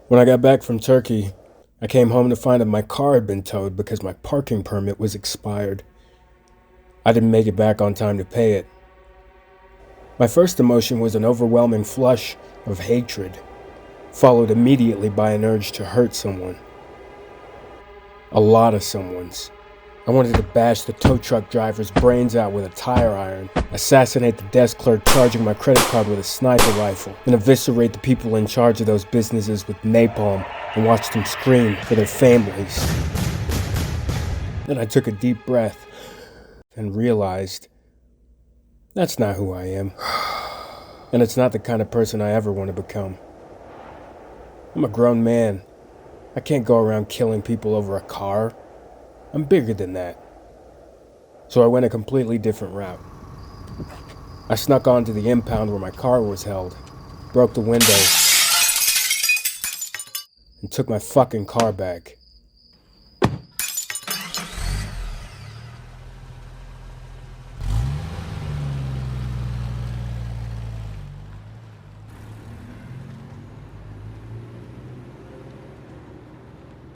When I got back from Turkey, I came home to find that my car had been towed because my parking permit was expired. I didn't make it back on time to pay it. My first emotion was an overwhelming flush of hatred, followed immediately by an urge to hurt someone. A lot of someone's. I wanted to bash the tow truck driver's brains out with a tire iron, assassinate the desk clerk charging my credit card with a sniper rifle, and eviscerate the people in charge of those businesses with napalm and watch them scream for their families. Then I took a deep breath and realized that's not who I am. And it's not the kind of person I ever want to become. I'm a grown man. I can't go around killing people over a car. I'm bigger than that. So I went a completely different route. I snuck onto the impound where my car was held, broke the window, and took my fucking car back.